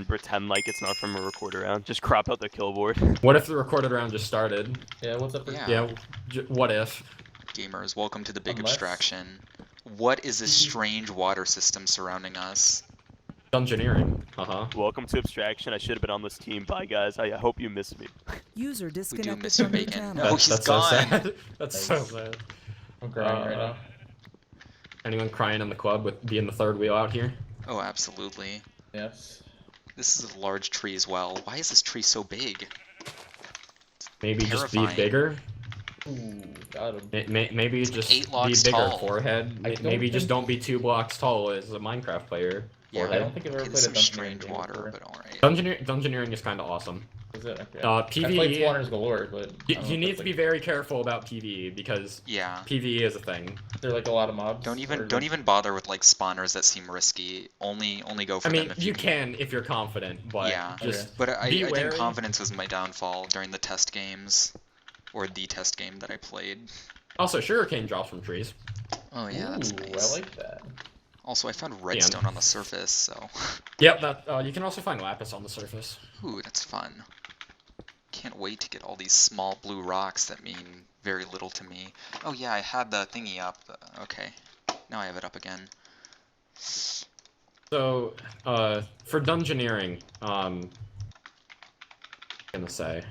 and pretend like it's not from a recorded round. Just crop out the kill board. What if the recorded round just started? Yeah, what's up? Yeah. What if? Gamers, welcome to the big Unless- abstraction. What is this strange water system surrounding us? Dungeoneering. Welcome to Abstraction. I should have been on this team. Bye, guys. I hope you miss me. User We do disconnected miss you, from your Bacon. channel. No, he's That's gone. so sad. That's so sad. I'm crying right now. Anyone crying in the club with being the third wheel out here? Oh, absolutely. Yes. This is a large tree as well. Why is this tree so big? Maybe just be Terrifying. bigger. Ooh, got him. Maybe just 8 be blocks bigger tall. forehead. I don't Maybe just think- don't be 2 blocks tall as a Minecraft player. Yeah, I don't think I've ever okay, played this a is some Dungeoneering strange game water, before. but alright. Dungeoneering is kind of awesome. Is it? Okay. PvE. I played Spawners galore, but I You, don't know you if need that's, to be like- very careful about PvE because Yeah. PvE is a thing. There are like a lot of mobs. Don't or, even like- bother with like spawners that seem risky. Only go for I mean, them if you can if you're confident, but Yeah. just But I be think wary. confidence was my downfall during the test games, or the test game that I played. Also, sugarcane drops from trees. Oh yeah, that's Ooh, nice. I like that. Also, I found redstone on the surface, so Yep, that you can also find lapis on the surface. ooh, that's fun. Can't wait to get all these small blue rocks that mean very little to me. Oh yeah, I had the thingy up. Okay, now I have it up again. So, for dungeoneering, gonna say,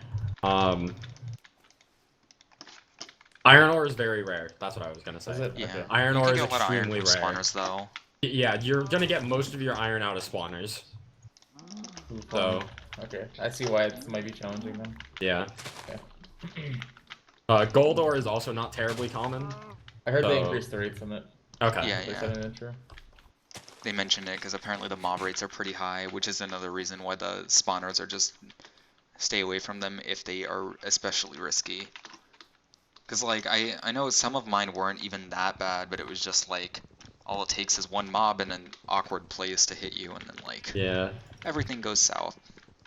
iron ore is very rare. That's what I was gonna say. Is it? Yeah, Okay. Iron you ore can is get a lot of iron extremely from rare. spawners though. Yeah, you're gonna get most of your iron out of spawners. Ooh, So, fun. Okay, I see why it might be challenging then. yeah. Okay. Gold ore is also not terribly common. I heard they So- increased the rates on it. Okay. Yeah, They said in the intro. They mentioned it because apparently the mob rates are pretty high, which is another reason why the spawners are just stay away from them if they are especially risky. Because like I know some of mine weren't even that bad, but it was just like all it takes is one mob in an awkward place to hit you, and then like Yeah. everything goes south.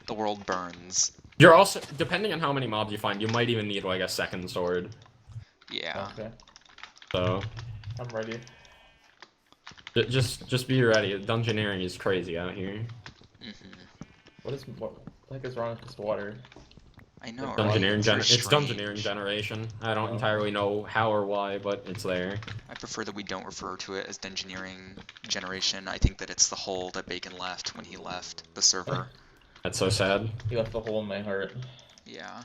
The world burns. You're also, depending on how many mobs you find, you might even need like a second sword. Yeah. Okay, So, I'm ready. just be ready. Dungeoneering is crazy out here. What the heck is wrong with this water? I know. right? Dungeoneering It's very it's dungeoneering strange. generation. I don't Oh. entirely know how or why, but it's there. I prefer that we don't refer to it as dungeoneering generation. I think that it's the hole that Bacon left when he left the server. That's so sad. He left a hole in my heart. Yeah.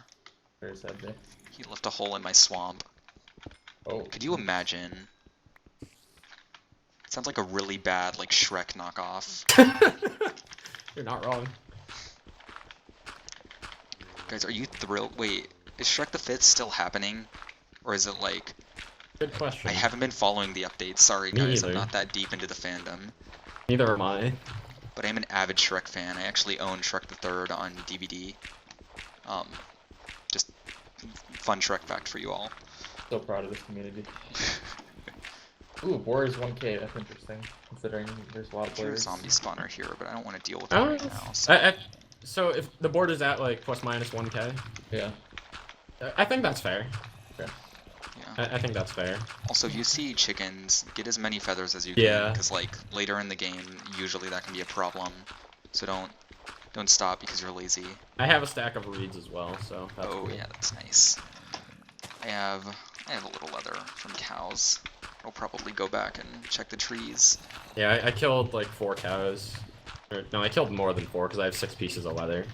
Very sad day. He left a hole in my swamp. Oh. Could you imagine? Sounds like a really bad, like, Shrek knockoff. You're not wrong. Guys, are you thrilled? Wait, is Shrek the 5th still happening? Or is it like... Good question. I haven't been following the updates. Sorry, Me guys. I'm either. not that deep into the fandom. Neither am I. But I am an avid Shrek fan. I actually own Shrek the 3rd on DVD. Just fun Shrek fact for you all. So proud of this community. Ooh, boar is 1k. That's interesting, considering there's a lot of There's a boars. zombie spawner here, but I don't want to deal with I that don't right know. now. So. So if the board is at like plus minus 1k, Yeah. I think that's fair. Okay. Yeah. I think that's fair. Also, if you see chickens, get as many feathers as you Yeah. can, because like later in the game, usually that can be a problem. So don't stop because you're lazy. I have a stack of reeds as well, so that's Oh cool. yeah, that's nice. I have a little leather from cows. I'll probably go back and check the trees. Yeah, I killed like 4 cows. Or, no, I killed more than 4 because I have 6 pieces of leather.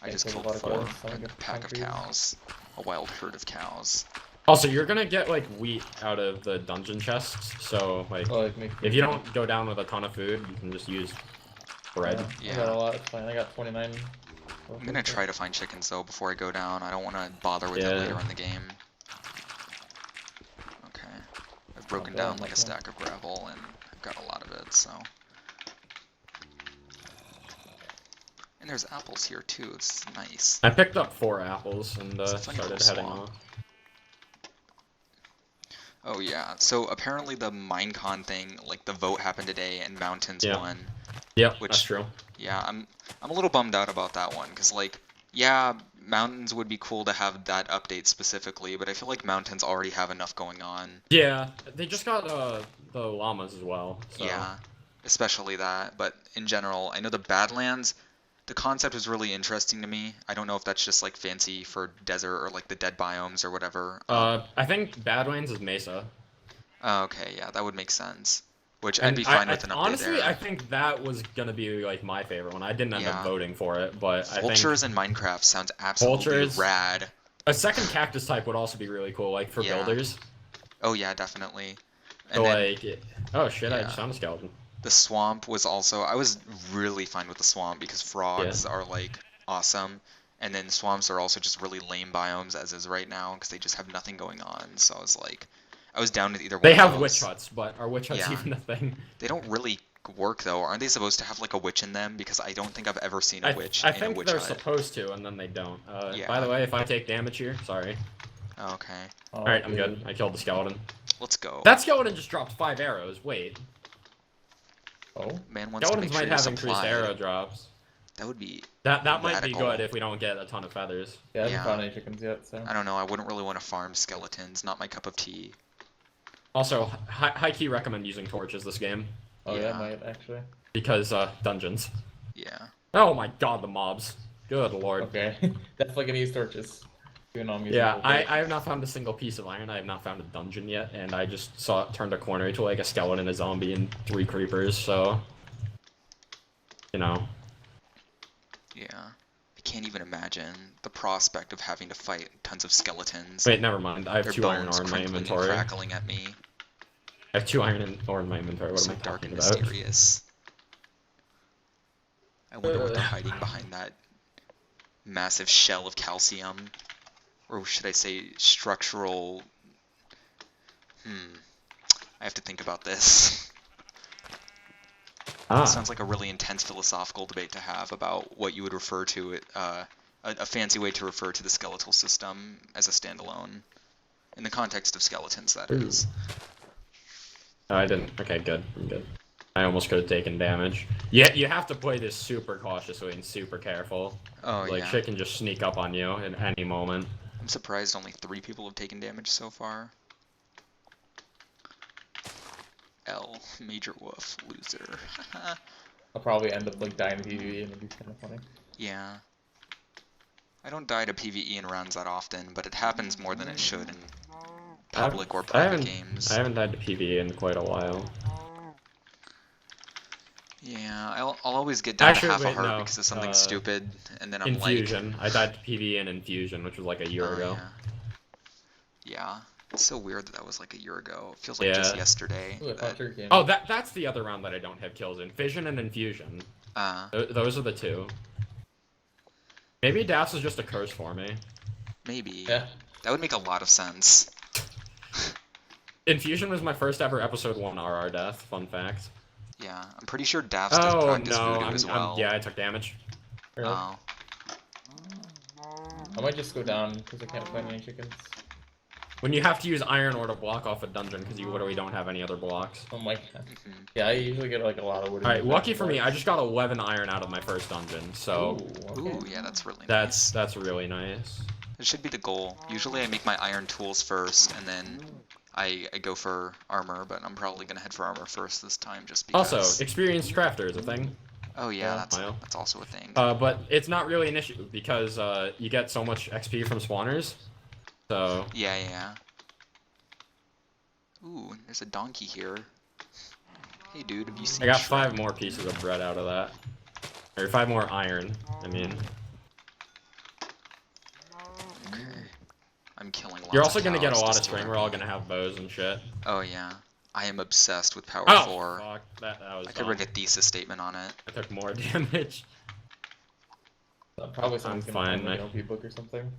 I just killed a killed lot of 4, cows, so I a get pack of concrete. cows, a wild herd of cows. Also, you're gonna get like wheat out of the dungeon chests, so like Oh, like make if you don't go down with a ton of food, you can just use bread. I got a lot. It's fine. I got 29. I'm gonna try to find chickens though before I go down. I don't want to bother with that Yeah. later in the game. Okay, I've broken bad, down like a okay. stack of gravel and I've got a lot of it, so. And there's apples here too. It's nice. I picked up 4 apples and It's a funny started little heading swamp. off. Oh yeah. So apparently the Minecon thing, like the vote happened today and Mountains Yeah. won. Yep, Which- that's true. Yeah, I'm a little bummed out about that one because like yeah, Mountains would be cool to have that update specifically, but I feel like Mountains already have enough going on. Yeah, they just got the llamas as well. So. Yeah. especially that. But in general, I know the Badlands, the concept was really interesting to me. I don't know if that's just like fancy for desert or like the dead biomes or whatever. I think Badlands is Mesa. Oh, okay, yeah, that would make sense. Which I'd And be fine with an update honestly, there. I think that was gonna be like my favorite one. I didn't end up Yeah. voting for it, but I think Vultures in Minecraft sounds absolutely Vultures- rad. a second cactus type would also be really cool, like for Yeah. builders. Oh yeah, definitely. And So then like, oh shit, I yeah. just found a skeleton. the swamp was also, I was really fine with the swamp because frogs are like awesome. And then swamps are also just really lame biomes as is right now because they just have nothing going on. So I was like, I was down with either one They of have those. witch huts, but are witch huts Yeah. even a thing? They don't really work though. Aren't they supposed to have like a witch in them? Because I don't think I've ever seen a witch I in a think witch they're hut. supposed to, and then they don't. Yeah. By the way, if I take damage here, sorry. Okay, Oh, Alright, I'm dude. good. I killed the skeleton. let's go. That skeleton just dropped 5 arrows. Wait. Oh, Man wants to make Skeletons sure might you're have increased supplied. arrow drops. That would be, That might be Radical. good if we don't get a ton of feathers. yeah, I haven't Yeah. found any chickens yet, so. I don't know, I wouldn't really want to farm skeletons, not my cup of tea. Also, high key recommend using torches this game Oh yeah, Yeah. I might actually. because dungeons. Yeah. Oh my god, the mobs. Good lord. Okay, definitely gonna use torches. Even though I'm using Yeah, full I torch. have not found a single piece of iron. I have not found a dungeon yet, and I just saw it turned a corner to like a skeleton, a zombie, and 3 creepers. So, you know. Yeah. I can't even imagine the prospect of having to fight tons of skeletons. Wait, never mind. I have Their 2 iron bones ore in my crinkling and inventory. I crackling at me. have 2 iron ore in my inventory. What So am I dark talking and about? mysterious. I wonder what they're hiding behind that massive shell of calcium. Or should I say structural... I have to think about this. Ah, Sounds like a really intense philosophical debate to have about what you would refer to it, a fancy way to refer to the skeletal system as a standalone. In the context of skeletons, that Ooh. is. oh, I didn't. Okay, good. I'm good. I almost could have taken damage. Yeah, you have to play this super cautiously and super careful. Oh, Like, yeah. shit can just sneak up on you at any moment. I'm surprised only 3 people have taken damage so far. L, Major Wolf, loser. I'll probably end up like dying to PvE and it'd be kind of funny. Yeah. I don't die to PvE in rounds that often, but it happens more than it should in public or I private haven't- games. I haven't died to PvE in quite a while. Yeah, I'll always get down Actually, to half a wait, heart no, because of something uh, stupid, and then I'm Infusion. I died to PvE in Infusion, which was like a year like, ago. Yeah, it's so weird that was like a year ago. It feels like just Yeah. yesterday. Ooh, I found your game. Oh, that's the other round that I don't have kills in. Fission and Infusion. Uh, Those are the 2. Maybe Daph's is just a curse for me. maybe. Yeah. That would make a lot of sense. Infusion was my first ever episode 1 RR death. Fun fact. Yeah, I'm pretty sure Daph's does Oh practice no, voodoo as well. yeah, I took damage. Really? Oh, I might just go down because I can't find any chickens. When you have to use iron ore to block off a dungeon because you literally don't have any other blocks. Oh my god. mhm. Yeah, I usually get like a lot of wood. Alright, lucky for me, I just got 11 iron out of my first dungeon, so Ooh, Ooh, yeah, that's really nice. that's really nice. It should be the goal. Usually I make my iron tools first, and then I go for armor, but I'm probably gonna head for armor first this time just because. Also, experienced crafter is a thing, Oh yeah, Yeah. that's also a thing. but it's not really an issue because you get so much XP from spawners. So Yeah, yeah. Ooh, there's a donkey here. Hey dude, have you seen I got Shrek? 5 more pieces of bread out of that, or 5 more iron. I mean, Okay. I'm killing lots you're also of gonna get a cows lot to of steal string. their We're all meat. gonna have bows and shit. Oh yeah. I am obsessed with Power Oh 4. fuck, that was I could dumb. write a thesis statement on it. I took more damage. Probably someone's I'm gonna fine, find like, an Nick. OP book or something.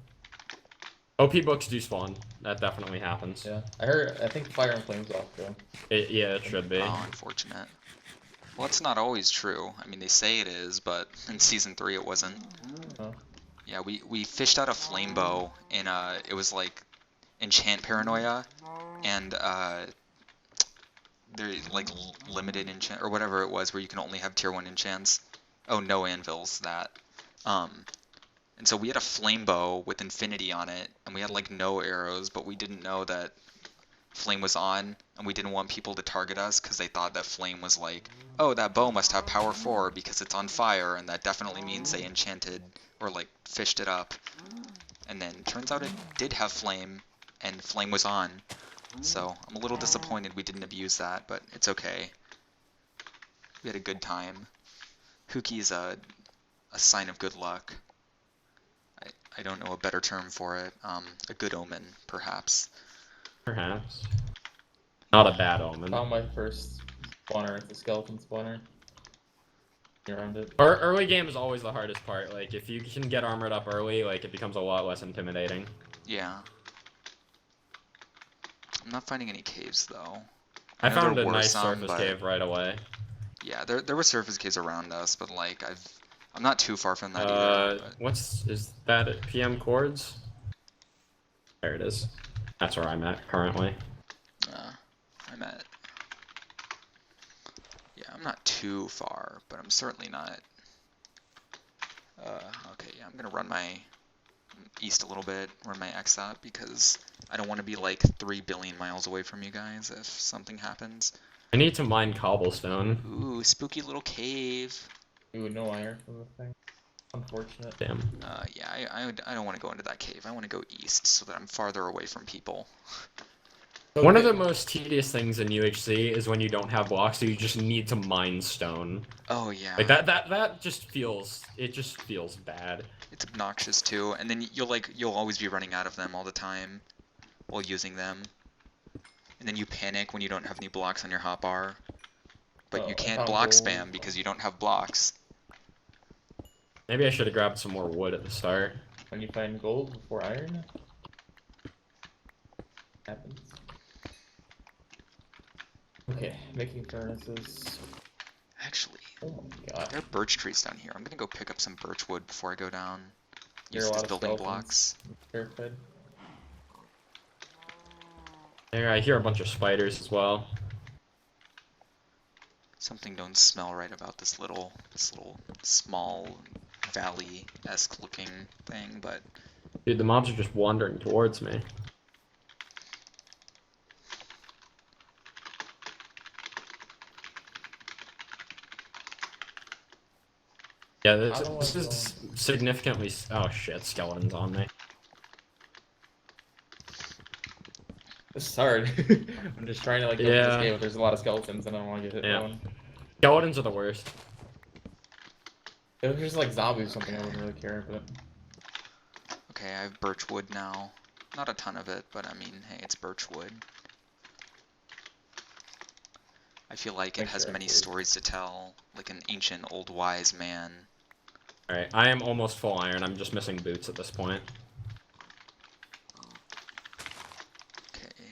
OP books do spawn. That definitely happens. Yeah, I think Fire and Flames off though. Yeah, it should be. Oh, unfortunate. Well, it's not always true. I mean, they say it is, but in Season 3 it wasn't. Oh. Yeah, we fished out a flame bow in, it was like Enchant Paranoia, and, they're like limited enchant, or whatever it was, where you can only have tier 1 enchants. Oh, no anvils, that. And so we had a flame bow with infinity on it, and we had like no arrows, but we didn't know that flame was on, and we didn't want people to target us because they thought that flame was like, oh, that bow must have power 4 because it's on fire, and that definitely means they enchanted or like fished it up. And then turns out it did have flame, and flame was on. So I'm a little disappointed we didn't abuse that, but it's okay. We had a good time. Huki is a sign of good luck. I don't know a better term for it. A good omen, perhaps. Perhaps. Not a bad omen. Found my first spawner. It's a skeleton spawner. Around it. Early game is always the hardest part. Like, if you can get armored up early, like, it becomes a lot less intimidating. Yeah. I'm not finding any caves, though. I know found there a were nice some, surface but- cave right away. Yeah, there were surface caves around us, but like I'm not too far from that either. But... Is that at PM Chords? There it is. That's where I'm at currently. I'm at. Yeah, I'm not too far, but I'm certainly not. Okay, yeah, I'm gonna run my east a little bit, run my X out because I don't want to be like 3 billion miles away from you guys if something happens. I need to mine cobblestone. Ooh, spooky little cave. Ooh, no iron for the thing. Unfortunate. Damn. Yeah, I don't want to go into that cave. I want to go east so that I'm farther away from people. One of the most tedious things in UHC is when you don't have blocks, so you just need to mine stone. Oh yeah. Like that just feels bad. It's obnoxious too, and then you'll always be running out of them all the time while using them. And then you panic when you don't have any blocks on your hotbar. But you can't block spam because you don't have blocks. Maybe I should have grabbed some more wood at the start. When you find gold before iron, happens. Okay, making furnaces. Actually, Oh my god. there are birch trees down here. I'm gonna go pick up some birch wood before I go down. There Use are a these lot of building skeletons. blocks. Terrified. There, I hear a bunch of spiders as well. Something don't smell right about this little small valley-esque looking thing, but Dude, the mobs are just wandering towards me. Yeah, this is significantly. Oh shit, skeletons on me. This is hard. I'm just trying to like go through this game, but there's a lot of skeletons and I don't want to get hit by one. Skeletons are the worst. If it was just like zombies or something, I wouldn't really care, but... okay, I have birch wood now. Not a ton of it, but I mean, hey, it's birch wood. I feel like it has many stories to tell, like an ancient old wise man. Alright, I am almost full iron, I'm just missing boots at this point. Okay.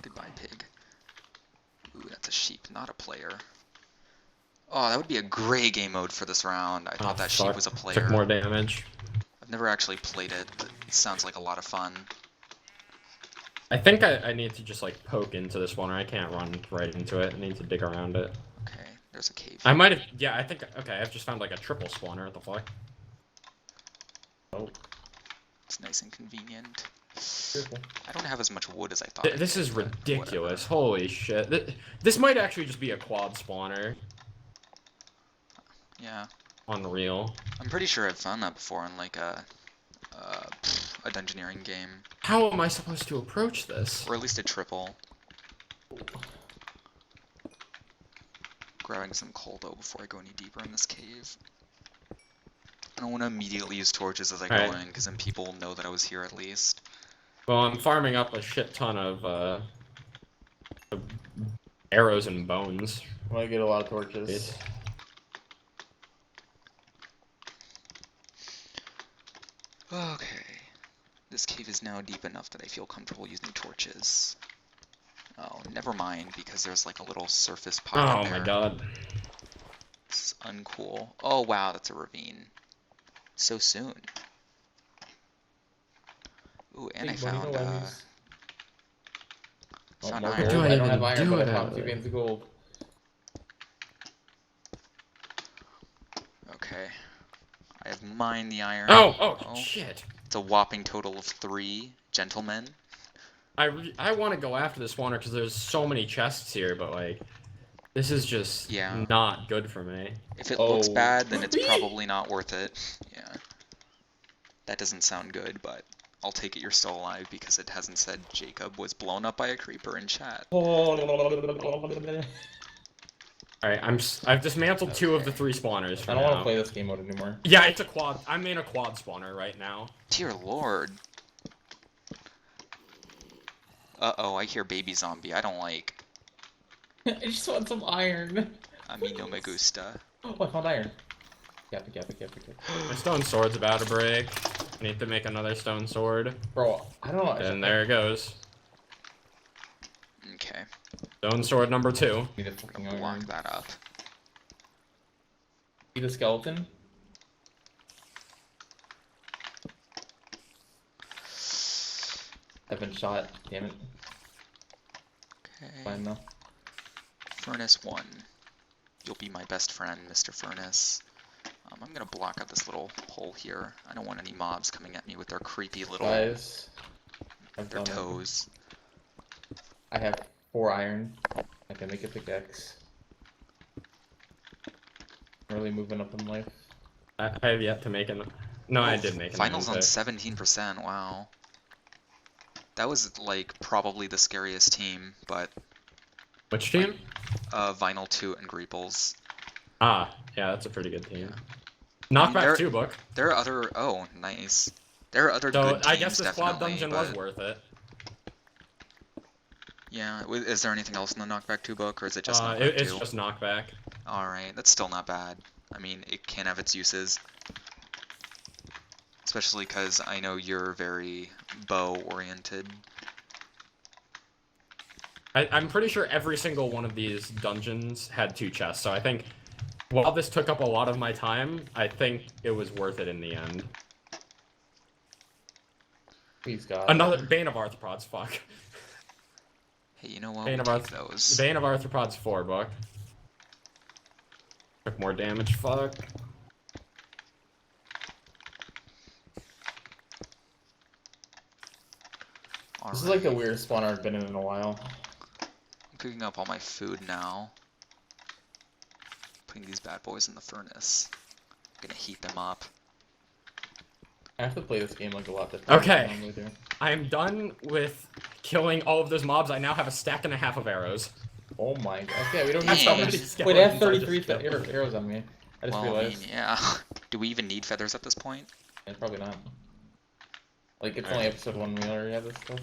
Goodbye, pig. Ooh, that's a sheep, not a player. Oh, that would be a great game mode for this round. I thought that sheep was a player. Took more damage. I've never actually played it, but it sounds like a lot of fun. I think I need to just like poke into this one, or I can't run right into it. I need to dig around it. Okay, there's a cave. I might have, yeah, I think, okay, I've just found like a triple spawner. What the fuck? Oh, It's nice and convenient. careful. I don't have as much wood as I thought. I This did, is but ridiculous. whatever. Holy shit. This might actually just be a quad spawner. Yeah, Unreal. I'm pretty sure I've found that before in like a dungeoneering game, How am I supposed to approach this? or at least a triple. Grabbing some coal though before I go any deeper in this cave. I don't want to immediately use torches as I go in, because then people know that I was here at least. Well, I'm farming up a shit ton of arrows and bones. I want to get a lot of torches. Okay. This cave is now deep enough that I feel comfortable using torches. Oh, never mind, because there's like a little surface pocket Oh there. my god. This is uncool. Oh wow, that's a ravine. So soon. Ooh, and I found found more iron. gold. I don't have iron, do but I it found out 2 of veins of gold. Okay. I have mined the iron. Oh shit. It's a whopping total of 3 gentlemen. I want to go after the spawner because there's so many chests here, but like, this is just Yeah. not good for me. If it looks Oh. bad, then it's probably not worth it. Yeah. That doesn't sound good, but I'll take it you're still alive because it hasn't said Jacob was blown up by a creeper in chat. All right, I've dismantled 2 of the 3 spawners for I don't want to now. play this game mode anymore. Yeah, it's a quad. I'm in a quad spawner right now. Dear lord. Uh-oh, I hear baby zombie. I don't like. I just want some iron. A mí no me gusta. Oh, I found iron. Gap. My stone sword's about to break. I need to make another stone sword. Bro, I don't know. And there it goes. Okay, Stone sword number 2. Need a fucking iron. block that up. See the skeleton? I've been shot. Damn it. Okay. Fine though. Furnace 1. You'll be my best friend, Mr. Furnace. I'm gonna block out this little hole here. I don't want any mobs coming at me with their creepy little Guys, I've their done it. toes. I have 4 iron. I can make a pickaxe. I'm really moving up in life. I have yet to make an. No, I did make an. Finals on iron 17%. Wow. That was like probably the scariest team, but pick. Which team? Vinyl 2 and Greeples. Ah, yeah, that's a pretty good team. Yeah. Knockback there- 2 book. There are other. Oh, nice. There are other So good teams, I guess this quad definitely, dungeon but was worth it. yeah. Is there anything else in the knockback 2 book, or is it just knockback It's 2? just knockback. All right, that's still not bad. I mean, it can have its uses. Especially because I know you're very bow-oriented. I'm pretty sure every single one of these dungeons had 2 chests, so I think while this took up a lot of my time, I think it was worth it in the end. Please God. Another Bane of Arthropods, fuck. Hey, you know what? Bane We'll of take those. Bane of Arthropods 4 book. Took more damage, fuck. This is like the weirdest spawner I've been in a while. I'm cooking up all my food now. Putting these bad boys in the furnace. Gonna heat them up. I have to play this game like a lot different than I Okay. normally do. I am done with killing all of those mobs. I now have a stack and a half of arrows. Oh my god. Okay, we don't That's need how so many much. Wait, I have skeletons I 33 just killed. arrows on me. I just Well, I realized. mean, yeah. Do we even need feathers at this point? Yeah, probably not. Like, it's Alright. only episode 1, we already have this stuff.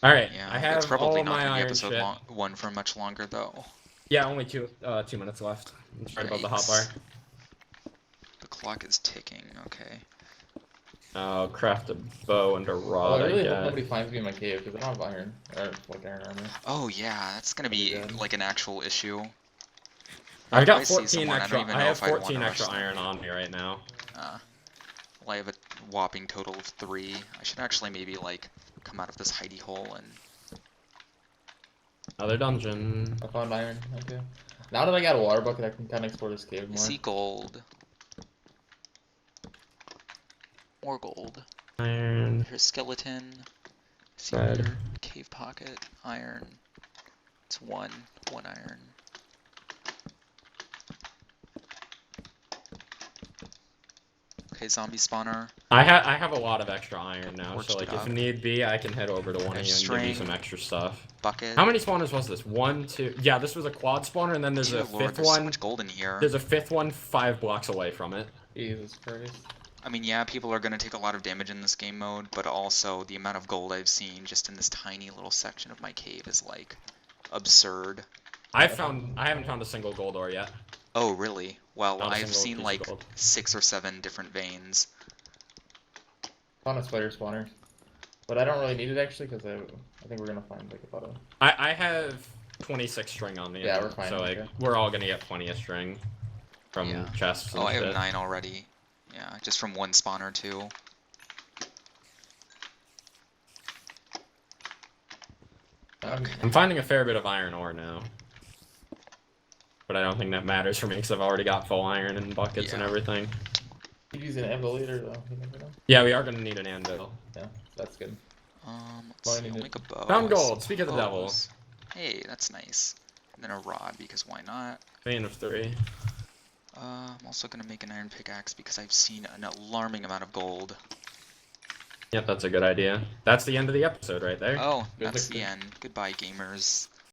Alright, Yeah, I have it's probably all not my gonna be iron episode shit. 1 for much longer, though. Yeah, only 2 minutes left. It's right above the hotbar. The clock is ticking, okay. I'll craft a bow and a Oh, rod, I really hope guess. nobody finds me in my cave, because I don't have iron. Or, like, iron armor. Oh yeah, that's gonna be Pretty good. like an actual issue. I I got see 14 someone, I extra. don't even I know have if I'd wanna 14 extra rush them. iron on me right now. Well, I have a whopping total of 3. I should actually maybe like come out of this hidey hole and Another dungeon. I found iron, okay. Now that I got a water bucket, I can kind of explore this cave more. see gold. More gold. Iron. Here's skeleton. See Red. here. Cave pocket. Iron. It's one iron. Okay, zombie spawner. I have a lot of extra iron now, Torched so like it if up. need be, I can head over to one of you and give you String. some extra stuff. Bucket. How many spawners was this? 1, 2. Yeah, this was a quad spawner, and then there's Dear a Lord, fifth there's so one. much gold in here. There's a 5th one 5 blocks away from it. Jesus Christ. I mean, yeah, people are gonna take a lot of damage in this game mode, but also the amount of gold I've seen just in this tiny little section of my cave is like absurd. I haven't found a single gold ore yet. Oh, really? Well, Not a I've single seen piece of like gold. 6 or 7 different veins. Found a spider spawner. But I don't really need it actually, because I think we're gonna find like about a... I have 26 string on me. Yeah, we're fine, So like okay. we're all gonna get plenty of string from Yeah. chests. And Oh, I have shit. 9 already. Yeah, just from one spawner too. Okay. I'm finding a fair bit of iron ore now. But I don't think that matters for me because I've already got full iron and buckets and Yeah. everything. You use an anvil later though, you never know. Yeah, we are gonna need an anvil. Yeah, that's good. Let's see, Finding I'll it. make a bow. Found I see gold, speak of the devil. bows. Hey, that's nice. And then a rod, because why not? Bane of 3. I'm also gonna make an iron pickaxe because I've seen an alarming amount of gold. Yep, that's a good idea. That's the end of the episode right there. Oh, Good that's the victory. end. Goodbye, gamers.